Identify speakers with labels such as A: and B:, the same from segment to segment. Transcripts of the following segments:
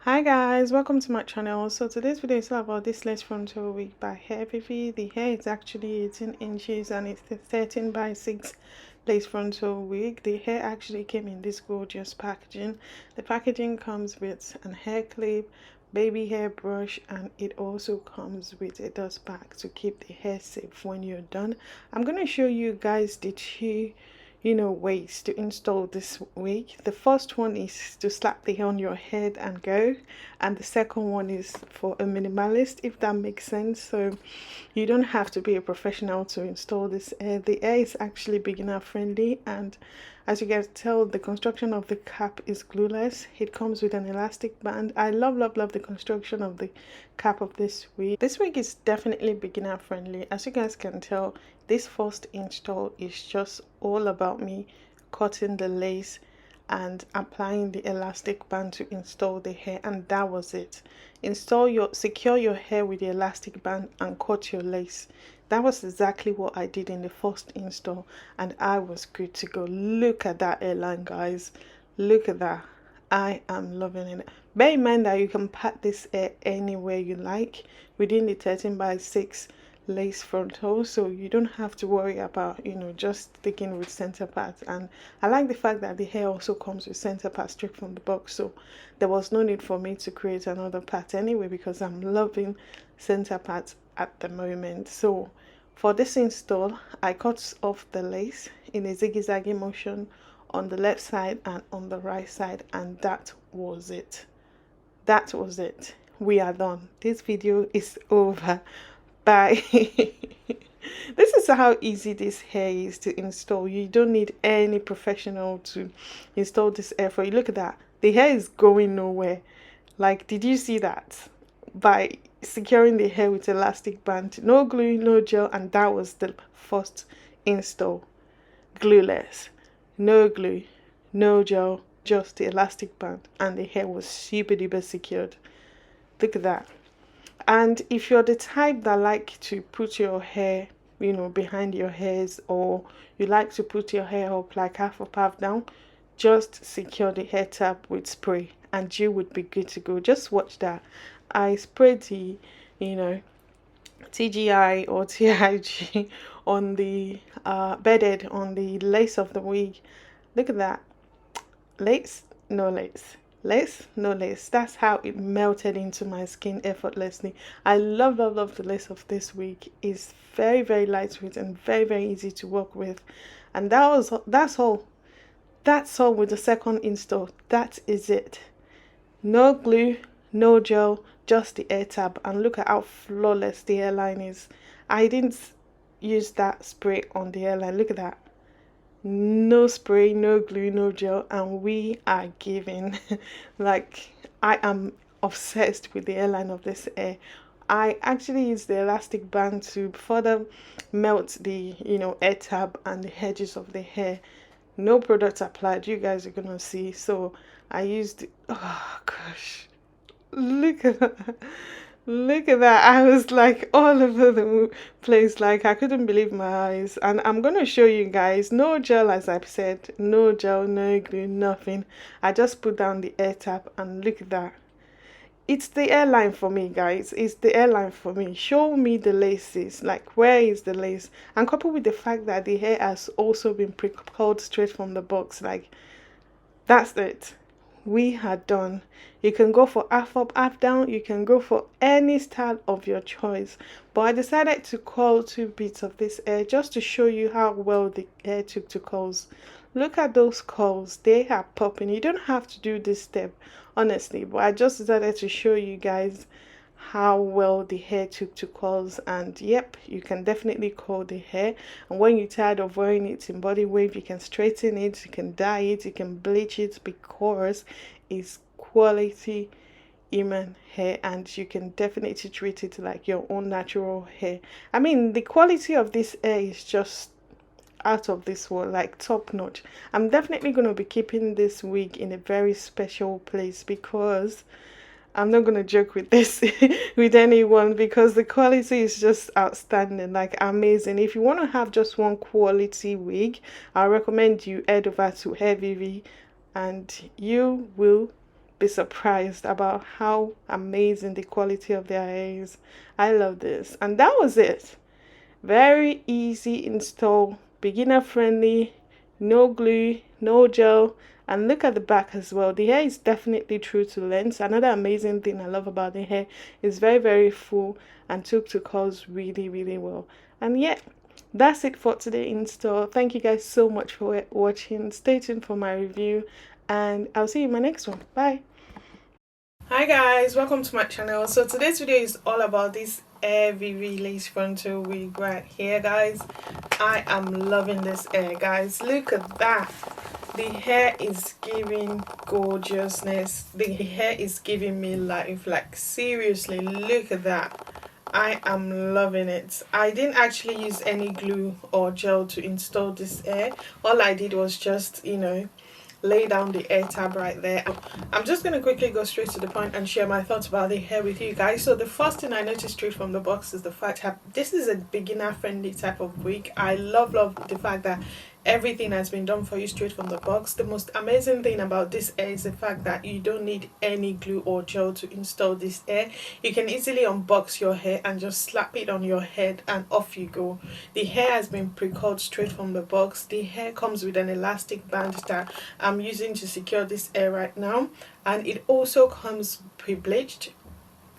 A: Hi guys, welcome to my channel. So today's video is all about this lace frontal wig by Hairvivi. The hair is actually 18 inches and it's the 13 by 6 lace frontal wig. The hair actually came in this gorgeous packaging. The packaging comes with an hair clip, baby hair brush, and it also comes with a dust bag to keep the hair safe when you're done. I'm going to show you guys the two ways to install this wig. The first one is to slap the hair on your head and go, and the second one is for a minimalist, if that makes sense. So you don't have to be a professional to install this hair. The hair is actually beginner friendly, and as you guys tell, the construction of the cap is glueless. It comes with an elastic band. I love the construction of the cap of this wig. This wig is definitely beginner friendly. As you guys can tell, this first install is just all about me cutting the lace and applying the elastic band to install the hair, and that was it. Secure your hair with the elastic band and cut your lace. That was exactly what I did in the first install, and I was good to go. Look at that hairline, guys. Look at that. I am loving it. Bear in mind that you can pat this hair anywhere you like within the 13 by 6 lace frontal, so you don't have to worry about just sticking with center parts. And I like the fact that the hair also comes with center parts straight from the box, so there was no need for me to create another part anyway, because I'm loving center parts at the moment. So for this install, I cut off the lace in a zigzaggy motion on the left side and on the right side, and that was it. That was it. We are done. This video is over. Bye. This is how easy this hair is to install. You don't need any professional to install this hair for you. Look at that. The hair is going nowhere. Like, did you see that? By securing the hair with elastic band, no glue, no gel, and that was the first install. Glueless, no glue, no gel, just the elastic band, and the hair was super duper secured. Look at that. And if you're the type that like to put your hair behind your hairs, or you like to put your hair up like half up half down, just secure the hair tab with spray and you would be good to go. Just watch that. I sprayed the TGI or TIG on the bedded on the lace of the wig. Look at that. Lace, no lace. Lace, no lace. That's how it melted into my skin effortlessly. I love the lace of this wig. It's very lightweight and very easy to work with. And that's all with the second install. That is it. No glue, no gel, just the hair tab, and look at how flawless the hairline is. I didn't use that spray on the hairline. Look at that. No spray, no glue, no gel, and we are giving. Like, I am obsessed with the hairline of this hair. I actually use the elastic band to further melt the hair tab and the edges of the hair. No product applied, you guys are gonna see. So I used, oh gosh, look at that. Look at that. I was like all over the place. Like, I couldn't believe my eyes. And I'm going to show you guys. No gel, as I've said. No gel, no glue, nothing. I just put down the hair tap and look at that. It's the hairline for me, guys. It's the hairline for me. Show me the laces. Like, where is the lace? And coupled with the fact that the hair has also been pre-pulled straight from the box. Like, that's it. We are done. You can go for half up, half down. You can go for any style of your choice, but I decided to curl 2 bits of this hair just to show you how well the hair took to curls. Look at those curls. They are popping. You don't have to do this step, honestly, but I just decided to show you guys how well the hair took to curls. And yep, you can definitely curl the hair, and when you're tired of wearing it in body wave, you can straighten it, you can dye it, you can bleach it, because it's quality human hair, and you can definitely treat it like your own natural hair. I mean, the quality of this hair is just out of this world, like top notch. I'm definitely going to be keeping this wig in a very special place, because I'm not gonna joke with this with anyone, because the quality is just outstanding, like amazing. If you want to have just one quality wig, I recommend you head over to Hairvivi and you will be surprised about how amazing the quality of their hair is. I love this. And that was it. Very easy install, beginner friendly, no glue, no gel. And look at the back as well. The hair is definitely true to length. Another amazing thing I love about the hair is very full and took to curls really well. And yeah, that's it for today install. Thank you guys so much for watching. Stay tuned for my review and I'll see you in my next one. Bye. Hi guys, welcome to my channel. So today's video is all about this Hairvivi lace frontal wig right here, guys. I am loving this hair, guys. Look at that. The hair is giving gorgeousness. The hair is giving me life. Like seriously, look at that. I am loving it. I didn't actually use any glue or gel to install this hair. All I did was just, you know, lay down the hair tab right there. I'm just going to quickly go straight to the point and share my thoughts about the hair with you guys. So the first thing I noticed straight from the box is the fact that this is a beginner friendly type of wig. I love the fact that everything has been done for you straight from the box. The most amazing thing about this hair is the fact that you don't need any glue or gel to install this hair. You can easily unbox your hair and just slap it on your head and off you go. The hair has been pre-cut straight from the box. The hair comes with an elastic band that I'm using to secure this hair right now, and it also comes pre-bleached.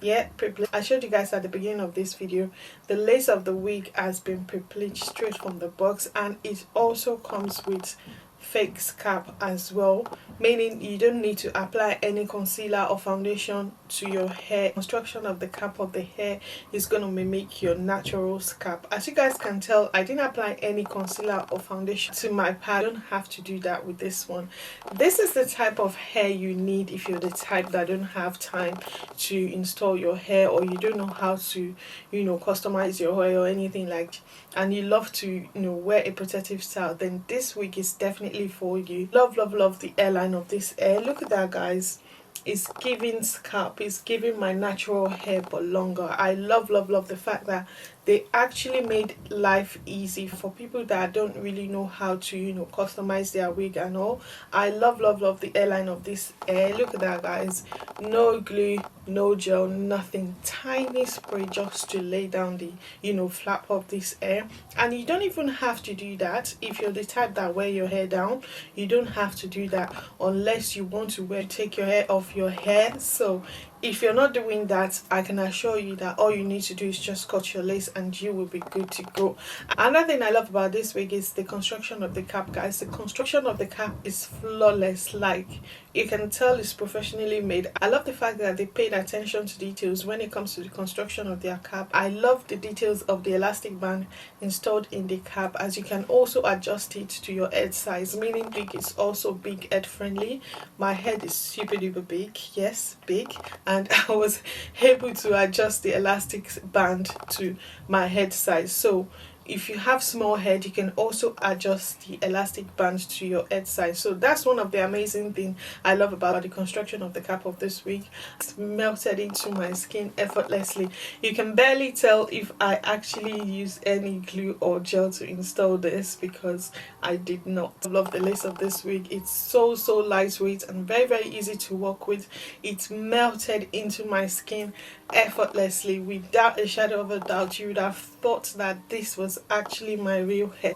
A: Yeah, pre-bleached. I showed you guys at the beginning of this video, the lace of the wig has been pre-bleached straight from the box, and it also comes with fake scalp as well, meaning you don't need to apply any concealer or foundation to your hair. Construction of the cap of the hair is going to mimic your natural scalp. As you guys can tell, I didn't apply any concealer or foundation to my pad. I don't have to do that with this one. This is the type of hair you need if you're the type that don't have time to install your hair, or you don't know how to, you know, customize your hair or anything like that, and you love to, you know, wear a protective style. Then this wig is definitely for you. Love the hairline of this hair. Look at that, guys. It's giving scalp. It's giving my natural hair but longer. I love the fact that they actually made life easy for people that don't really know how to, you know, customize their wig and all. I love the hairline of this hair. Look at that, guys. No glue, no gel, nothing. Tiny spray just to lay down the, you know, flap of this hair. And you don't even have to do that if you're the type that wear your hair down. You don't have to do that unless you want to take your hair off your hair. So if you're not doing that, I can assure you that all you need to do is just cut your lace and you will be good to go. Another thing I love about this wig is the construction of the cap, guys. The construction of the cap is flawless. Like, you can tell it's professionally made. I love the fact that they paid attention to details when it comes to the construction of their cap. I love the details of the elastic band installed in the cap, as you can also adjust it to your head size, meaning big is also big head friendly. My head is super duper big, yes, big, and I was able to adjust the elastic band to my head size. So if you have small head, you can also adjust the elastic band to your head size. So that's one of the amazing things I love about the construction of the cap of this wig. It's melted into my skin effortlessly. You can barely tell if I actually use any glue or gel to install this, because I did not. I love the lace of this wig. It's so lightweight and very easy to work with. It's melted into my skin effortlessly without a shadow of a doubt. You would have thought that this was actually my real hair.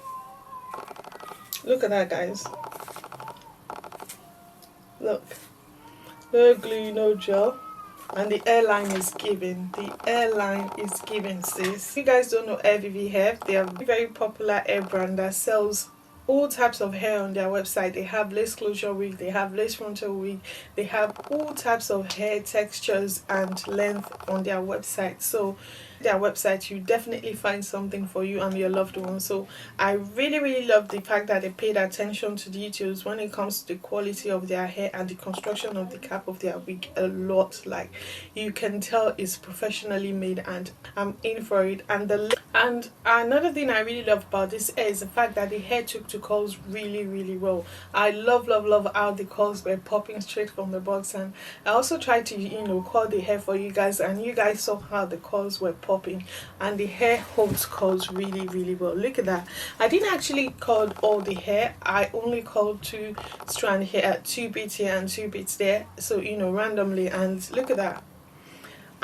A: Look at that, guys. Look, no glue, no gel, and the hairline is giving. The hairline is giving, sis. If you guys don't know Hairvivi Hair, they are a very popular hair brand that sells all types of hair on their website. They have lace closure wig, they have lace frontal wig, they have all types of hair textures and length on their website. So their website, you definitely find something for you and your loved one. So I really love the fact that they paid attention to details when it comes to the quality of their hair and the construction of the cap of their wig a lot. Like, you can tell it's professionally made, and I'm in for it. And another thing I really love about this hair is the fact that the hair took to curls really well. I love how the curls were popping straight from the box, and I also tried to, you know, curl the hair for you guys, and you guys saw how the curls were popping popping, and the hair holds curls really really well. Look at that. I didn't actually curl all the hair. I only curled 2 strand here, 2 bits here and 2 bits there, so you know, randomly. And look at that.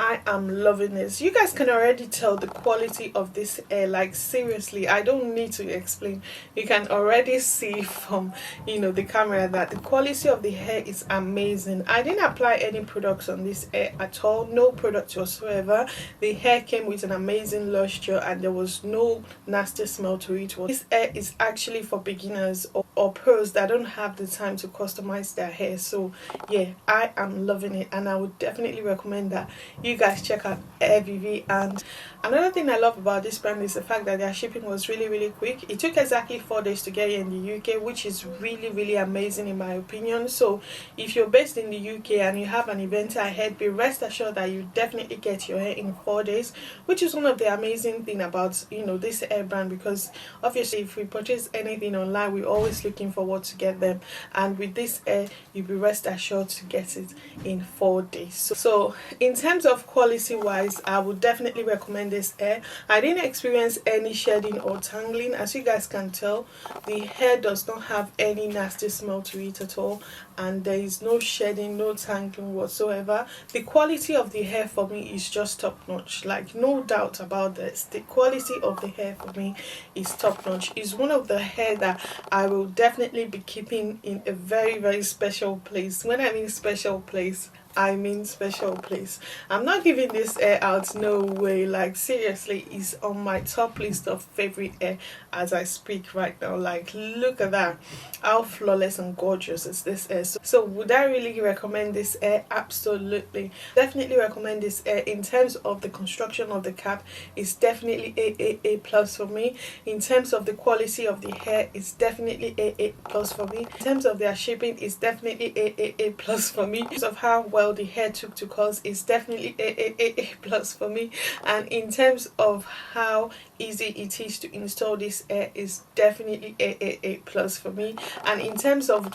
A: I am loving this. You guys can already tell the quality of this hair. Like seriously, I don't need to explain. You can already see from, you know, the camera that the quality of the hair is amazing. I didn't apply any products on this hair at all. No products whatsoever. The hair came with an amazing luster and there was no nasty smell to it. This hair is actually for beginners or pros that don't have the time to customize their hair. So yeah, I am loving it, and I would definitely recommend that you guys check out Hairvivi. And another thing I love about this brand is the fact that their shipping was really really quick. It took exactly 4 days to get here in the UK, which is really really amazing in my opinion. So if you're based in the UK and you have an event ahead, be rest assured that you definitely get your hair in 4 days, which is one of the amazing thing about, you know, this hair brand, because obviously if we purchase anything online, we're always looking forward to get them, and with this hair you'll be rest assured to get it in 4 days. So in terms of quality wise, I would definitely recommend this hair. I didn't experience any shedding or tangling. As you guys can tell, the hair does not have any nasty smell to it at all, and there is no shedding, no tangling whatsoever. The quality of the hair for me is just top notch, like no doubt about this. The quality of the hair for me is top notch. It's one of the hair that I will definitely be keeping in a very very special place. When I mean special place, I mean special place. I'm not giving this hair out, no way. Like seriously, it's on my top list of favorite hair as I speak right now. Like look at that, how flawless and gorgeous is this hair. So would I really recommend this hair? Absolutely, definitely recommend this hair. In terms of the construction of the cap, it's definitely a plus for me. In terms of the quality of the hair, it's definitely a plus for me. In terms of their shipping, it's definitely a plus for me. In terms of how well the hair took to curls, is definitely a plus for me. And in terms of how easy it is to install this hair, is definitely a plus for me. And in terms of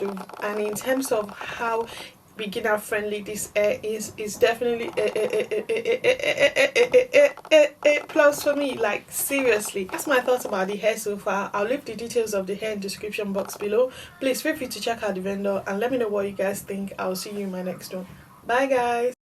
A: how beginner friendly this hair is definitely a plus for me. Like seriously, that's my thoughts about the hair so far. I'll leave the details of the hair in the description box below. Please feel free to check out the vendor and let me know what you guys think. I'll see you in my next one. Bye guys.